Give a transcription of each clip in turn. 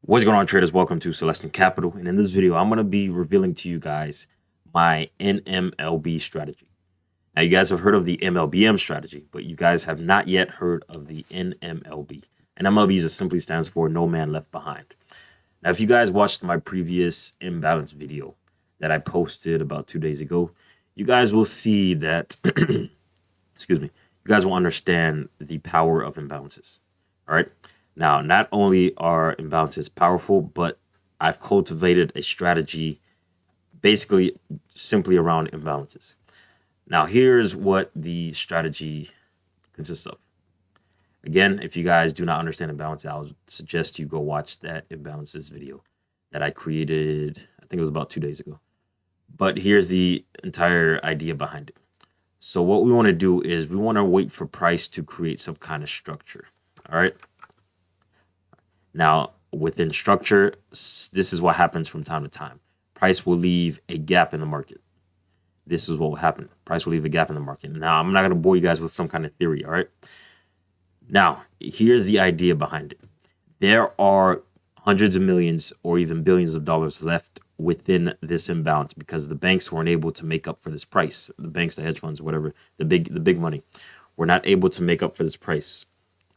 What's going on, traders? Welcome to Celestian Capital, and in this video I'm going to be revealing to you guys my NMLB strategy. Now, you guys have heard of the MLBM strategy, but you guys have not yet heard of the NMLB. NMLB just simply stands for No Man Left Behind. Now, if you guys watched my previous imbalance video that I posted about 2 days ago, you guys will see that excuse me, you guys will understand the power of imbalances. All right. Now, not only are imbalances powerful, but I've cultivated a strategy basically simply around imbalances. Now, here's what the strategy consists of. Again, if you guys do not understand imbalances, I would suggest you go watch that imbalances video that I created, I think it was about 2 days ago. But here's the entire idea behind it. So what we want to do is we want to wait for price to create some kind of structure. All right. Now, within structure, this is what happens from time to time. Price will leave a gap in the market. This is what will happen. Price will leave a gap in the market. Now, I'm not going to bore you guys with some kind of theory, all right? Now, here's the idea behind it. There are hundreds of millions or even billions of dollars left within this imbalance because the banks weren't able to make up for this price. The banks, the hedge funds, whatever, the big money, were not able to make up for this price,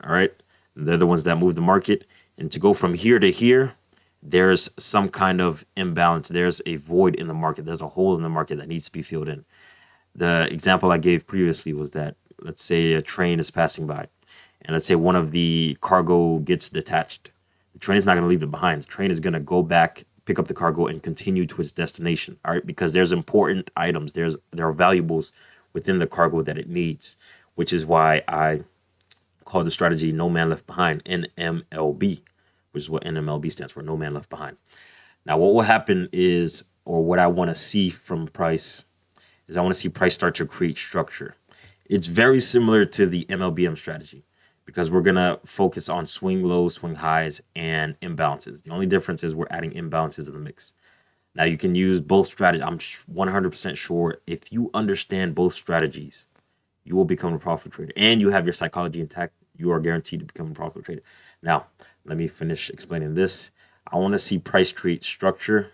all right? They're the ones that move the market. And to go from here to here, there's some kind of imbalance. There's a void in the market. There's a hole in the market that needs to be filled in. The example I gave previously was that, let's say a train is passing by, and let's say one of the cargo gets detached. The train is not going to leave it behind. The train is going to go back, pick up the cargo, and continue to its destination. All right, because there's important items. There are valuables within the cargo that it needs, which is why I call the strategy No Man Left Behind, NMLB, which is what NMLB stands for, No Man Left Behind. Now, what will happen is, or what I want to see from price, is I want to see price start to create structure. It's very similar to the MLBM strategy because we're going to focus on swing lows, swing highs, and imbalances. The only difference is we're adding imbalances in the mix. Now, you can use both strategies. I'm 100% sure if you understand both strategies, you will become a profit trader, and you have your psychology intact. You are guaranteed to become a profit trader. Now, let me finish explaining this. I want to see price create structure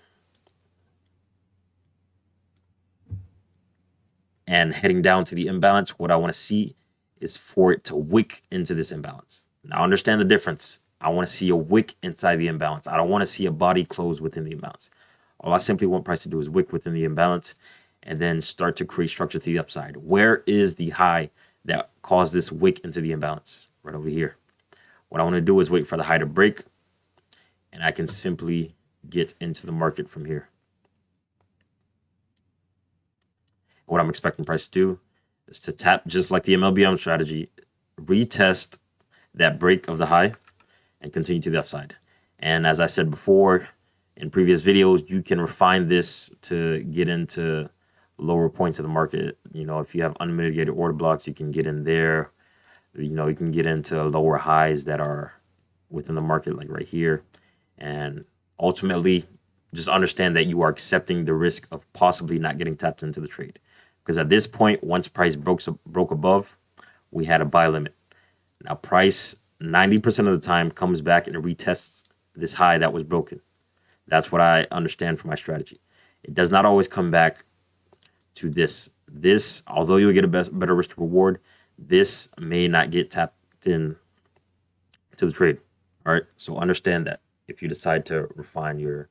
and heading down to the imbalance. What I want to see is for it to wick into this imbalance. Now, understand the difference. I want to see a wick inside the imbalance. I don't want to see a body close within the imbalance. All I simply want price to do is wick within the imbalance and then start to create structure to the upside. Where is the high that caused this wick into the imbalance? Right over here. What I want to do is wait for the high to break, and I can simply get into the market from here. What I'm expecting price to do is to tap, just like the MLBM strategy, retest that break of the high and continue to the upside. And as I said before in previous videos, you can refine this to get into lower points of the market. You know, if you have unmitigated order blocks, you can get in there. You know, you can get into lower highs that are within the market, like right here. And ultimately, just understand that you are accepting the risk of possibly not getting tapped into the trade. Because at this point, once price broke above, we had a buy limit. Now, price 90% of the time comes back and it retests this high that was broken. That's what I understand from my strategy. It does not always come back to this. This, although you'll get a better risk to reward, this may not get tapped in to the trade. All right. So understand that if you decide to refine your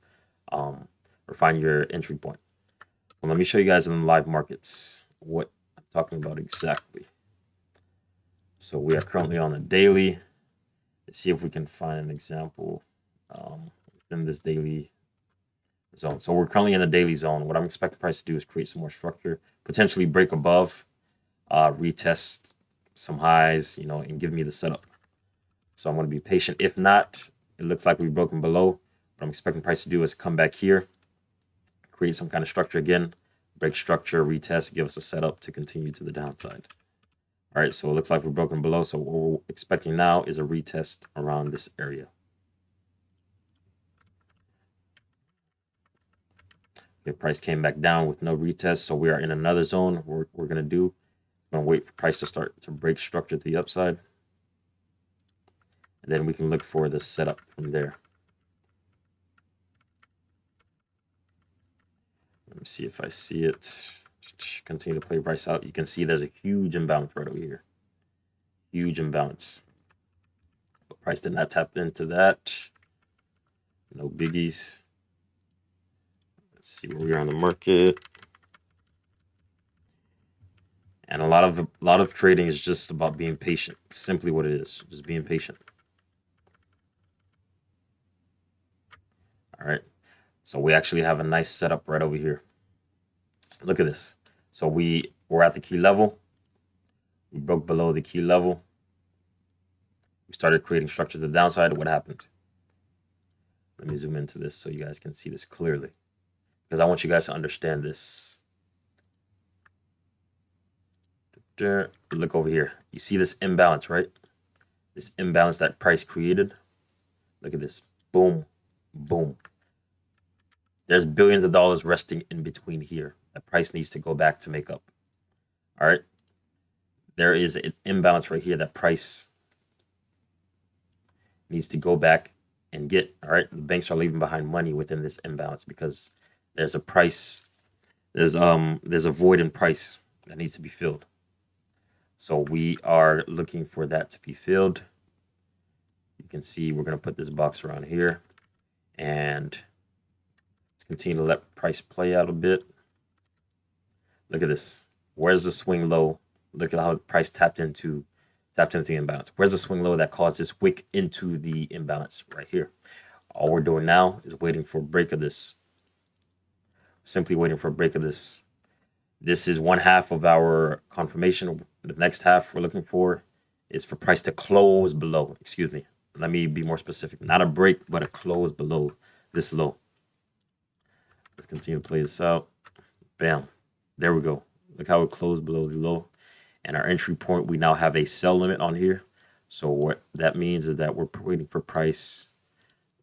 entry point. Well, let me show you guys in the live markets what I'm talking about exactly. So we are currently on the daily. Let's see if we can find an example in this daily zone. So we're currently in the daily zone. What I'm expecting price to do is create some more structure, potentially break above, retest some highs, you know, and give me the setup. So I'm going to be patient. If not, it looks like we've broken below. What I'm expecting price to do is come back here, create some kind of structure again, break structure, retest, give us a setup to continue to the downside. All right, so it looks like we've broken below. So what we're expecting now is a retest around this area. Okay, price came back down with no retest, so we are in another zone. We're going to do. I'm going to wait for price to start to break structure to the upside. And then we can look for the setup from there. Let me see if I see it. Continue to play price out. You can see there's a huge imbalance right over here. Huge imbalance. But price did not tap into that. No biggies. Let's see where we are on the market. And a lot of trading is just about being patient. Simply what it is, just being patient. All right. So we actually have a nice setup right over here. Look at this. So we're at the key level. We broke below the key level. We started creating structure to the downside. What happened? Let me zoom into this so you guys can see this clearly, because I want you guys to understand this. Look over here. You see this imbalance, right? This imbalance that price created. Look at this. Boom, boom. There's billions of dollars resting in between here. That price needs to go back to make up. All right. There is an imbalance right here that price needs to go back and get. All right. The banks are leaving behind money within this imbalance because there's a price. There's a void in price that needs to be filled. So we are looking for that to be filled. You can see we're going to put this box around here, and let's continue to let price play out a bit. Look at this. Where's the swing low? Look at how the price tapped into the imbalance. Where's the swing low that caused this wick into the imbalance? Right here. All we're doing now is waiting for a break of this. Simply waiting for a break of this. This is one half of our confirmation. The next half we're looking for is for price to close below. Excuse me. Let me be more specific. Not a break, but a close below this low. Let's continue to play this out. Bam. There we go. Look how it closed below the low. And our entry point, we now have a sell limit on here. So what that means is that we're waiting for price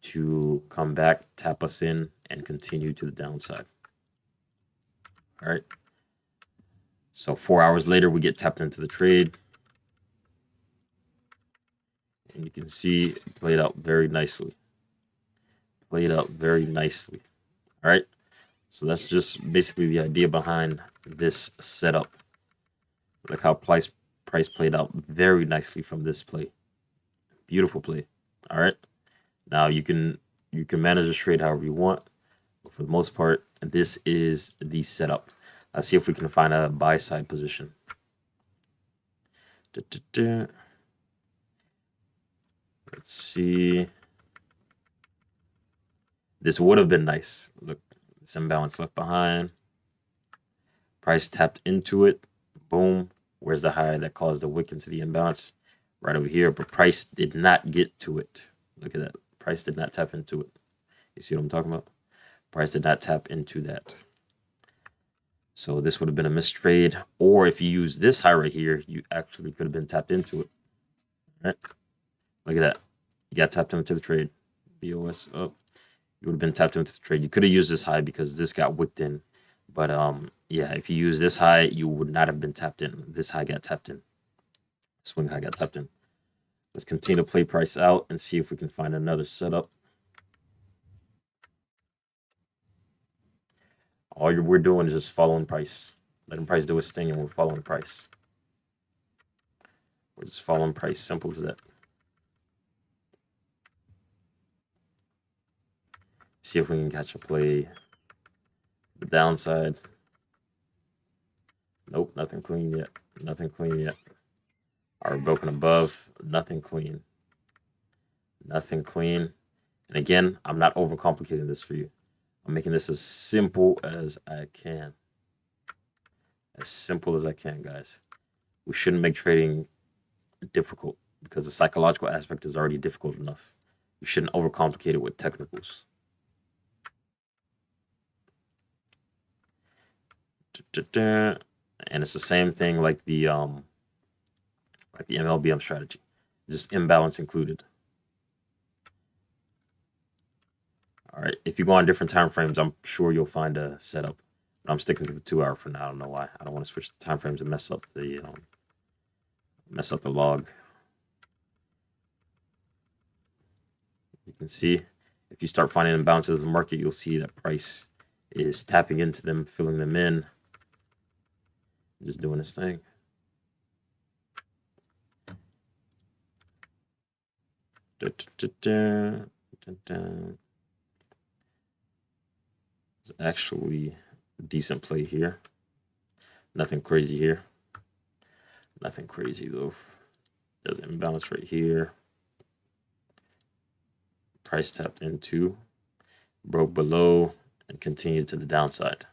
to come back, tap us in, and continue to the downside. All right. So 4 hours later, we get tapped into the trade. And you can see it played out very nicely. Played out very nicely. All right. So that's just basically the idea behind this setup. Look how price played out very nicely from this play. Beautiful play. All right. Now you can manage this trade however you want. But for the most part, this is the setup. Let's see if we can find a buy side position. Let's see. This would have been nice. Look, this imbalance left behind. Price tapped into it. Boom. Where's the high that caused the wick into the imbalance? Right over here. But price did not get to it. Look at that. Price did not tap into it. You see what I'm talking about? Price did not tap into that. So this would have been a missed trade. Or if you use this high right here, you actually could have been tapped into it. All right? Look at that. You got tapped into the trade. BOS up. You would have been tapped into the trade. You could have used this high because this got wicked in. But yeah, if you use this high, you would not have been tapped in. This high got tapped in. Swing high got tapped in. Let's continue to play price out and see if we can find another setup. All we're doing is just following price. Letting price do its thing, and we're following price. We're just following price. Simple as that. See if we can catch a play. The downside. Nope, nothing clean yet. Nothing clean yet. Are broken above. Nothing clean. Nothing clean. And again, I'm not overcomplicating this for you. I'm making this as simple as I can. As simple as I can, guys. We shouldn't make trading difficult because the psychological aspect is already difficult enough. You shouldn't overcomplicate it with technicals. And it's the same thing like the NMLB strategy, just imbalance included. All right, if you go on different time frames, I'm sure you'll find a setup. But I'm sticking to the 2 hour for now. I don't know why. I don't want to switch the time frames and mess up the log. You can see if you start finding imbalances in the market, you'll see that price is tapping into them, filling them in, just doing this thing. It's actually a decent play here. Nothing crazy here. Nothing crazy though. There's an imbalance right here. Price tapped into, broke below, and continued to the downside.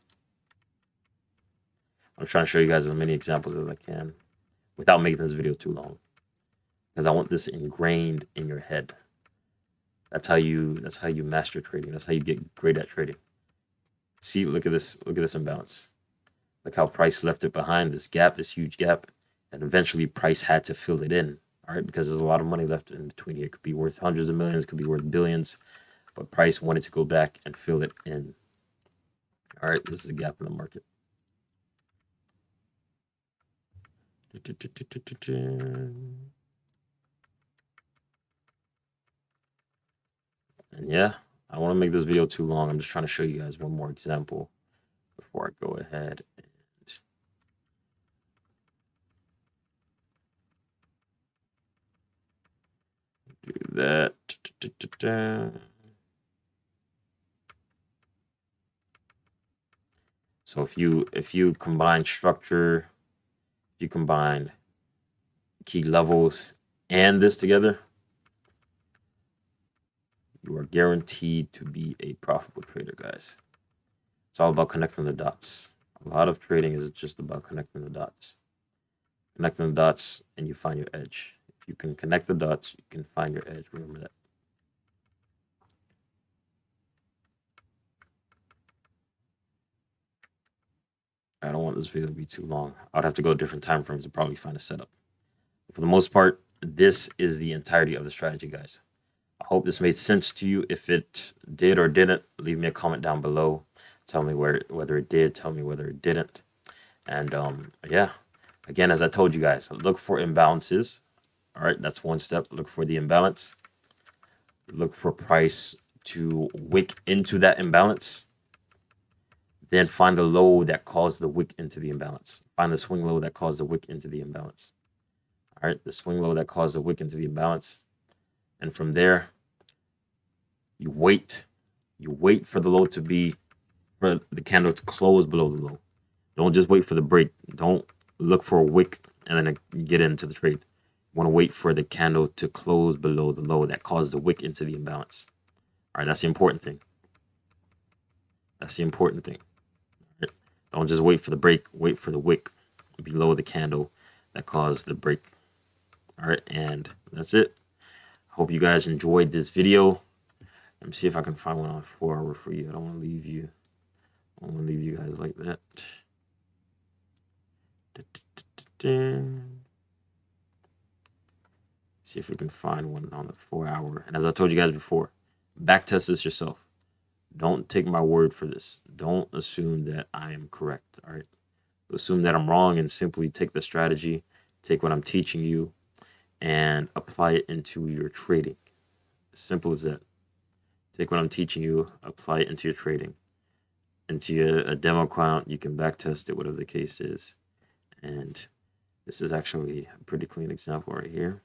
I'm trying to show you guys as many examples as I can without making this video too long, because I want this ingrained in your head. That's how you master trading. That's how you get great at trading. See, look at this imbalance. Look how price left it behind, this gap, this huge gap, and eventually price had to fill it in. All right, because there's a lot of money left in between here. It could be worth hundreds of millions, could be worth billions, but price wanted to go back and fill it in. All right, this is a gap in the market. And yeah, I don't want to make this video too long. I'm just trying to show you guys one more example before I go ahead and do that. So if you combine structure, if you combine key levels and this together, you are guaranteed to be a profitable trader, guys. It's all about connecting the dots. A lot of trading is just about connecting the dots. Connecting the dots and you find your edge. If you can connect the dots, you can find your edge. Remember that. I don't want this video to be too long. I'd have to go different time frames to probably find a setup. For the most part, this is the entirety of the strategy, guys. I hope this made sense to you. If it did or didn't, leave me a comment down below. Tell me whether it did, tell me whether it didn't. And yeah, again, as I told you guys, look for imbalances. All right, that's one step. Look for the imbalance. Look for price to wick into that imbalance. Then find the low that caused the wick into the imbalance. Find the swing low that caused the wick into the imbalance. All right, the swing low that caused the wick into the imbalance. And from there, you wait. You wait for the low to be, for the candle to close below the low. Don't just wait for the break. Don't look for a wick and then get into the trade. You want to wait for the candle to close below the low that caused the wick into the imbalance. All right, that's the important thing. That's the important thing. Right? Don't just wait for the break. Wait for the wick below the candle that caused the break. All right, and that's it. Hope you guys enjoyed this video. Let me see if I can find one on 4 hour for you. I don't want to leave you. I don't want to leave you guys like that. See if we can find one on the 4 hour. And as I told you guys before, back test this yourself. Don't take my word for this. Don't assume that I am correct. All right. Assume that I'm wrong and simply take the strategy, take what I'm teaching you, and apply it into your trading. As simple as that. Take what I'm teaching you, apply it into your trading. Into a demo account, you can back test it, whatever the case is. And this is actually a pretty clean example right here.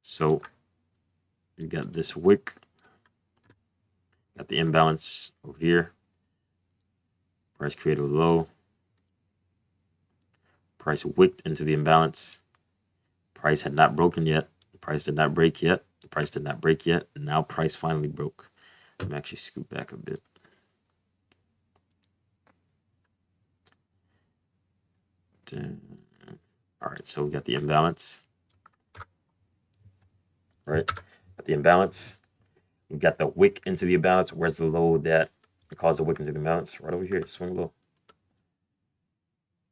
So you got this wick, got the imbalance over here. Price created a low. Price wicked into the imbalance. Price had not broken yet. Price did not break yet. Price did not break yet. And now price finally broke. Let me actually scoot back a bit. All right, so we got the imbalance. All right, got the imbalance. We got the wick into the imbalance. Where's the low that caused the wick into the imbalance? Right over here. Swing low.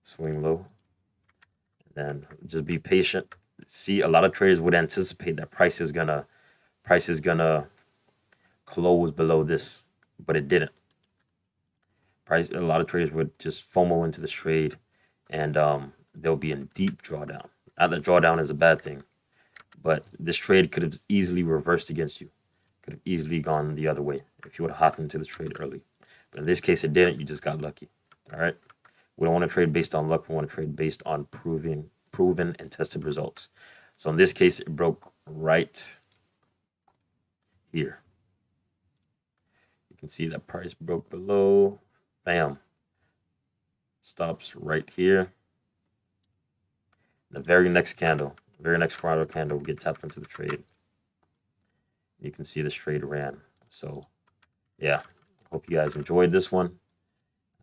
Swing low. And then just be patient. See, a lot of traders would anticipate that price is gonna close below this, but it didn't. A lot of traders would just FOMO into this trade, and they'll be in deep drawdown. Not that drawdown is a bad thing, but this trade could have easily reversed against you. Could have easily gone the other way if you would have hopped into the trade early. But in this case, it didn't. You just got lucky. All right. We don't want to trade based on luck. We want to trade based on proven and tested results. So in this case, it broke right here. You can see that price broke below. Bam. Stops right here. The very next candle, we get tapped into the trade. You can see this trade ran. So yeah, hope you guys enjoyed this one.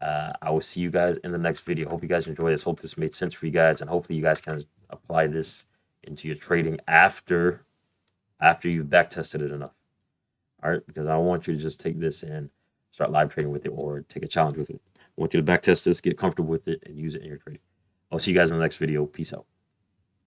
I will see you guys in the next video. Hope you guys enjoyed this. Hope this made sense for you guys, and hopefully you guys can apply this into your trading after you've back tested it enough. All right, because I don't want you to just take this and start live trading with it or take a challenge with it. I want you to back test this, get comfortable with it, and use it in your trading. I'll see you guys in the next video. Peace out.